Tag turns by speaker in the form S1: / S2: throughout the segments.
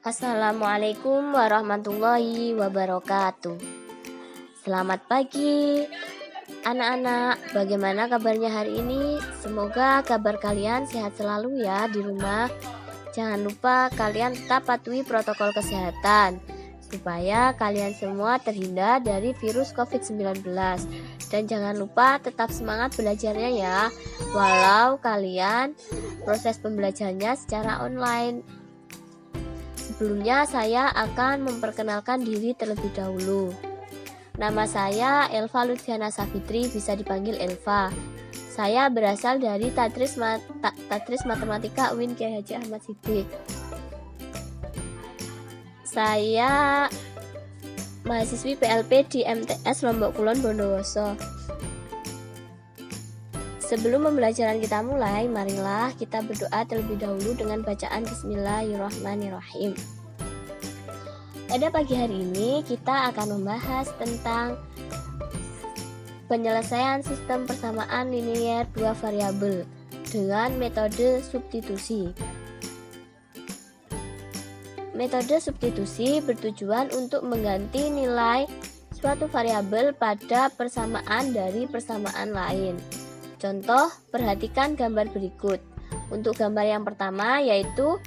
S1: Assalamualaikum warahmatullahi wabarakatuh. Selamat pagi anak-anak, bagaimana kabarnya hari ini? Semoga kabar kalian sehat selalu ya di rumah. Jangan lupa kalian tetap patuhi protokol kesehatan supaya kalian semua terhindar dari virus COVID-19. Dan jangan lupa tetap semangat belajarnya ya, walau kalian proses pembelajarannya secara online. Sebelumnya saya akan memperkenalkan diri terlebih dahulu. Nama saya Elva Lutfiana Safitri, bisa dipanggil Elva. Saya berasal dari Tadris Matematika UIN Kyai Haji Ahmad Siddiq. Saya mahasiswi PLP di MTS Lombok Kulon Bondowoso. Sebelum pembelajaran kita mulai, marilah kita berdoa terlebih dahulu dengan bacaan Bismillahirrahmanirrahim. Pada pagi hari ini kita akan membahas tentang penyelesaian sistem persamaan linier dua variabel dengan metode substitusi. Metode substitusi bertujuan untuk mengganti nilai suatu variabel pada persamaan dari persamaan lain. Contoh, perhatikan gambar berikut. Untuk gambar yang pertama yaitu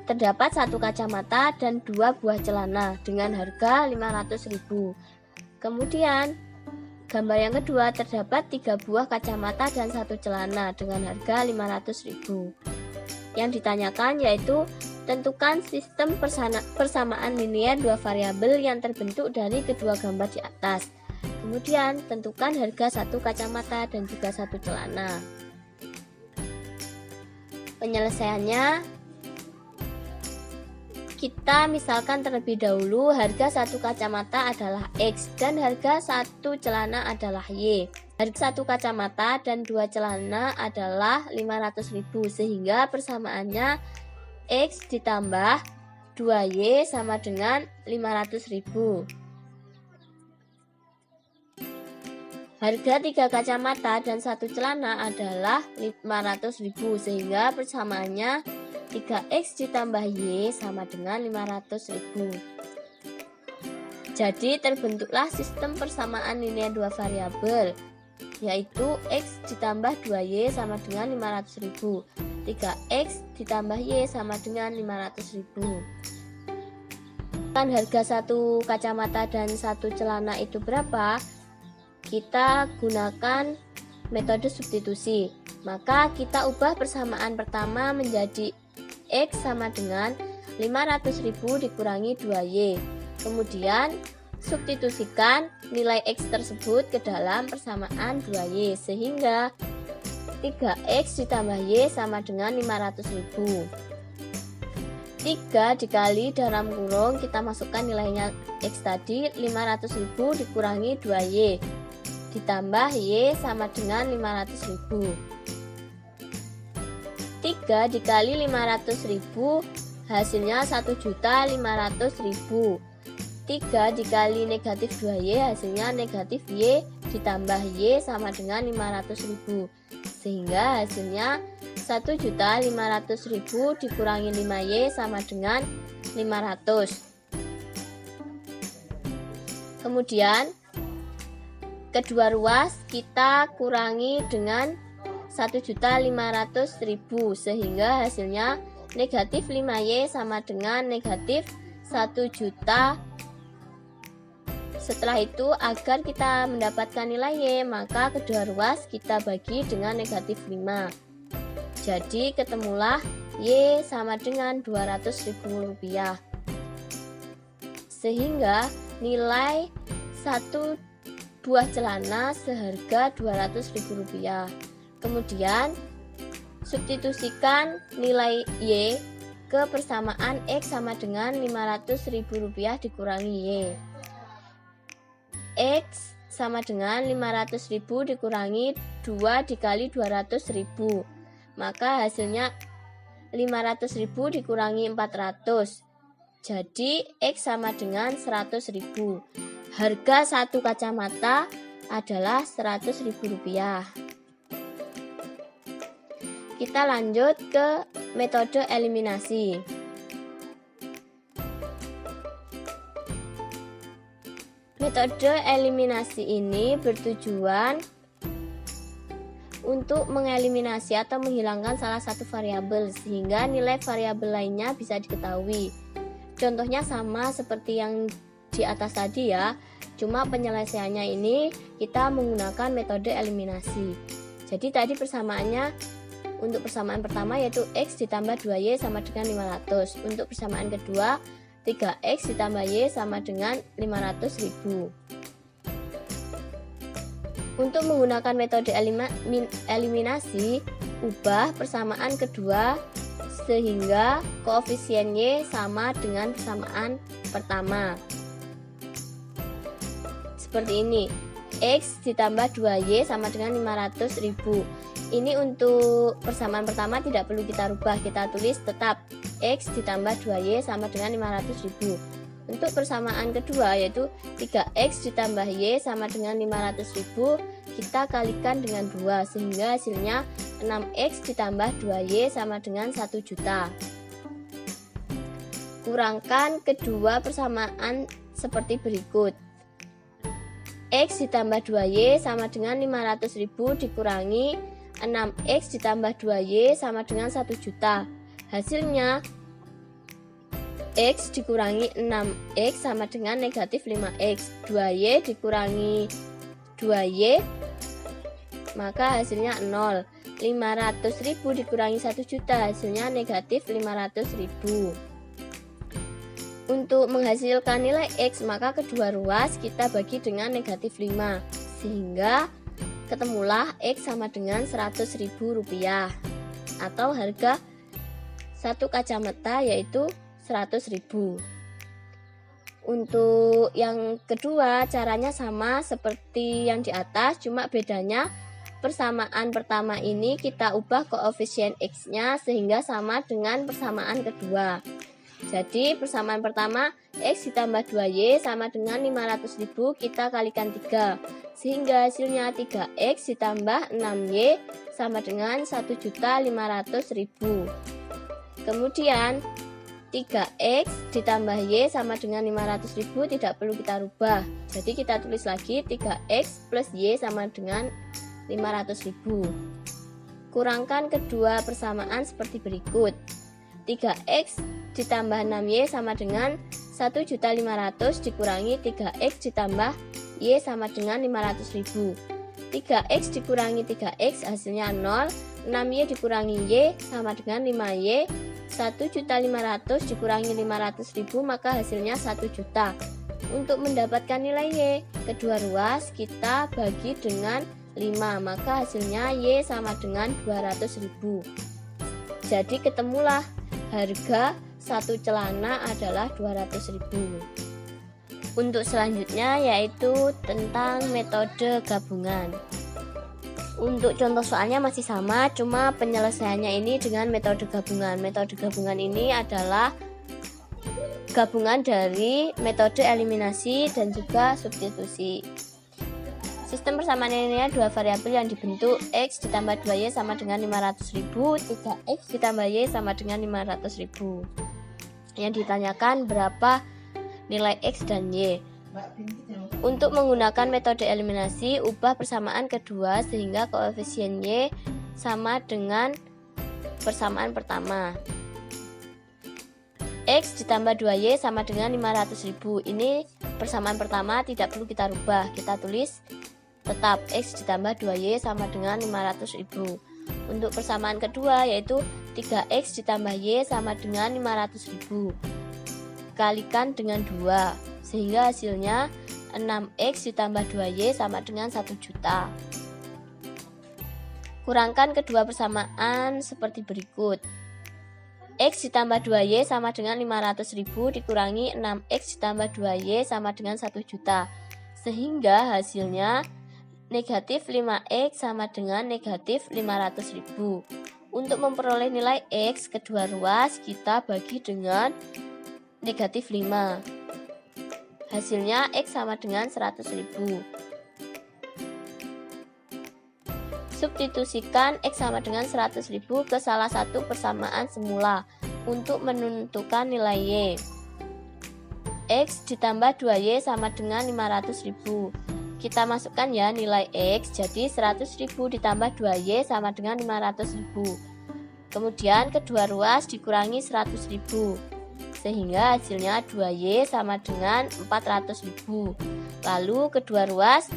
S1: terdapat satu kacamata dan dua buah celana dengan harga 500.000. Kemudian, gambar yang kedua terdapat 3 buah kacamata dan satu celana dengan harga 500.000. Yang ditanyakan yaitu tentukan sistem persamaan linier dua variabel yang terbentuk dari kedua gambar di atas. Kemudian, tentukan harga satu kacamata dan juga satu celana. Penyelesaiannya, kita misalkan terlebih dahulu harga satu kacamata adalah X dan harga satu celana adalah Y. Harga satu kacamata dan dua celana adalah 500.000 sehingga persamaannya X ditambah 2Y sama dengan 500.000. Harga 3 kacamata dan satu celana adalah 500.000 sehingga persamaannya 3X ditambah Y sama dengan 500.000. Jadi terbentuklah sistem persamaan linier dua variabel yaitu X ditambah 2Y sama dengan 500.000. 3X ditambah Y sama dengan 500.000. Kan harga satu kacamata dan satu celana itu berapa? Kita gunakan metode substitusi. Maka kita ubah persamaan pertama menjadi X sama dengan 500.000 dikurangi 2Y. Kemudian substitusikan nilai X tersebut ke dalam persamaan 2Y sehingga 3X ditambah Y sama dengan 500.000. 3 dikali dalam kurung, kita masukkan nilainya X tadi, 500.000 dikurangi 2Y ditambah Y sama dengan 500.000. 3 dikali 500.000 hasilnya 1.500.000. 3 dikali negatif 2Y hasilnya negatif Y ditambah Y sama dengan 500.000 sehingga hasilnya 1.500.000 dikurangi 5Y sama dengan 500. Kemudian kedua ruas kita kurangi dengan 1.500.000 sehingga hasilnya negatif 5Y sama dengan negatif 1 juta. Setelah itu, agar kita mendapatkan nilai Y, maka kedua ruas kita bagi dengan negatif 5. Jadi ketemulah Y sama dengan Rp200.000. Sehingga nilai satu buah celana seharga Rp200.000. Kemudian substitusikan nilai Y ke persamaan X sama dengan Rp500.000 dikurangi Y. X sama dengan 500.000 dikurangi 2 dikali 200.000. Maka hasilnya 500.000 dikurangi 400. Jadi X sama dengan 100.000. Harga satu kacamata adalah Rp100.000. Kita lanjut ke metode eliminasi. Metode eliminasi ini bertujuan untuk mengeliminasi atau menghilangkan salah satu variabel sehingga nilai variabel lainnya bisa diketahui. Contohnya sama seperti yang di atas tadi ya, cuma penyelesaiannya ini kita menggunakan metode eliminasi. Jadi tadi persamaannya untuk persamaan pertama yaitu X ditambah 2Y sama dengan 500. Untuk persamaan kedua 3X ditambah Y sama dengan 500.000. Untuk menggunakan metode eliminasi, ubah persamaan kedua sehingga koefisien Y sama dengan persamaan pertama. Seperti ini, X ditambah 2Y sama dengan 500.000. Ini untuk persamaan pertama tidak perlu kita rubah, kita tulis tetap X ditambah 2Y sama dengan 500.000. Untuk persamaan kedua yaitu 3X ditambah Y sama dengan 500.000, kita kalikan dengan 2 sehingga hasilnya 6X ditambah 2Y sama dengan 1 juta. Kurangkan kedua persamaan seperti berikut. X ditambah 2Y sama dengan 500.000 dikurangi 6X ditambah 2Y sama dengan 1 juta. Hasilnya X dikurangi 6X sama dengan negatif 5X. 2Y dikurangi 2Y, maka hasilnya 0. 500.000 dikurangi 1 juta, hasilnya negatif 500.000. Untuk menghasilkan nilai X, maka kedua ruas kita bagi dengan negatif 5, sehingga ketemulah X sama dengan Rp100.000 atau harga satu kacamata yaitu 100.000. Untuk yang kedua caranya sama seperti yang di atas, cuma bedanya persamaan pertama ini kita ubah koefisien X-nya sehingga sama dengan persamaan kedua. Jadi persamaan pertama X ditambah 2Y sama dengan 500.000, kita kalikan 3 sehingga hasilnya 3X ditambah 6Y sama dengan 1.500.000. Kemudian 3X ditambah Y sama dengan 500.000 tidak perlu kita rubah. Jadi kita tulis lagi 3X plus Y sama dengan 500.000. Kurangkan kedua persamaan seperti berikut. 3X ditambah 6Y sama dengan 1.500.000 dikurangi 3X ditambah Y sama dengan 500.000. 3X dikurangi 3X hasilnya 0. 6Y dikurangi Y sama dengan 5Y. 1.500.000 dikurangi 500.000 maka hasilnya 1 juta. Untuk mendapatkan nilai Y, kedua ruas kita bagi dengan 5, maka hasilnya Y sama dengan 200.000. Jadi ketemulah harga satu celana adalah 200.000. Untuk selanjutnya yaitu tentang metode gabungan. Untuk contoh soalnya masih sama, cuma penyelesaiannya ini dengan metode gabungan. Metode gabungan ini adalah gabungan dari metode eliminasi dan juga substitusi. Sistem persamaan ini dua variabel yang dibentuk X ditambah 2Y sama dengan 500.000, 3X ditambah Y sama dengan 500.000. Yang ditanyakan berapa nilai X dan Y. Untuk menggunakan metode eliminasi, ubah persamaan kedua sehingga koefisien Y sama dengan persamaan pertama. X ditambah 2Y sama dengan 500.000. Ini persamaan pertama tidak perlu kita rubah. Kita tulis tetap X ditambah 2Y sama dengan 500.000. Untuk persamaan kedua yaitu 3X ditambah Y sama dengan 500.000. Kalikan dengan 2 sehingga hasilnya 6X ditambah 2Y sama dengan 1 juta. Kurangkan kedua persamaan seperti berikut. X ditambah 2Y sama dengan 500.000 dikurangi 6X ditambah 2Y sama dengan 1 juta. Sehingga hasilnya negatif 5X sama dengan negatif 500.000. Untuk memperoleh nilai X kedua ruas kita bagi dengan negatif 5. Hasilnya X sama dengan 100.000. Substitusikan X sama dengan 100.000 ke salah satu persamaan semula untuk menentukan nilai Y. X ditambah 2Y sama dengan 500.000. Kita masukkan ya nilai X, jadi 100.000 ditambah 2Y sama dengan 500.000. Kemudian kedua ruas dikurangi 100.000, sehingga hasilnya 2Y sama dengan 400.000. Lalu kedua ruas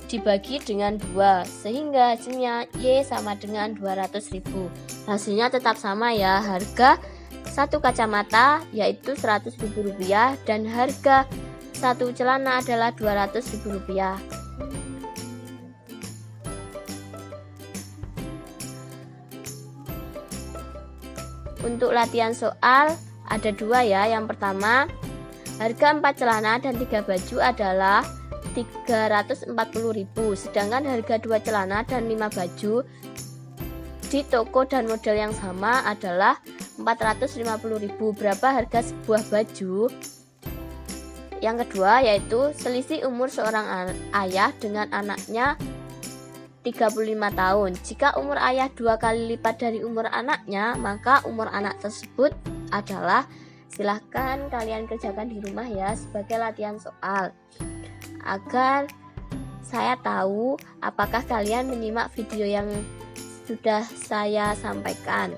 S1: dibagi dengan 2, sehingga hasilnya Y sama dengan 200.000. Hasilnya tetap sama ya, harga satu kacamata yaitu Rp100.000 dan harga satu celana adalah Rp200.000. Untuk latihan soal ada 2 ya. Yang pertama, harga 4 celana dan 3 baju adalah Rp340.000, sedangkan harga 2 celana dan 5 baju di toko dan model yang sama adalah Rp450.000. Berapa harga sebuah baju? Yang kedua yaitu selisih umur seorang ayah dengan anaknya 35 tahun. Jika umur ayah 2 kali lipat dari umur anaknya, maka umur anak tersebut adalah, silahkan kalian kerjakan di rumah ya sebagai latihan soal, agar saya tahu apakah kalian menyimak video yang sudah saya sampaikan.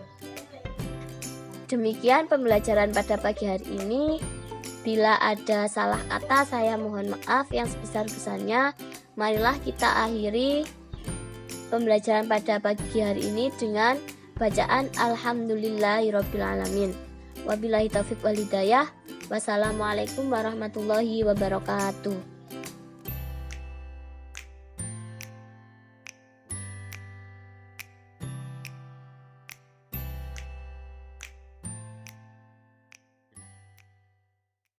S1: Demikian pembelajaran pada pagi hari ini. Bila ada salah kata, saya mohon maaf yang sebesar-besarnya. Marilah kita akhiri pembelajaran pada pagi hari ini dengan bacaan Alhamdulillahirobbilalamin. Wabillahi taufiq wal hidayah. Wassalamualaikum warahmatullahi wabarakatuh.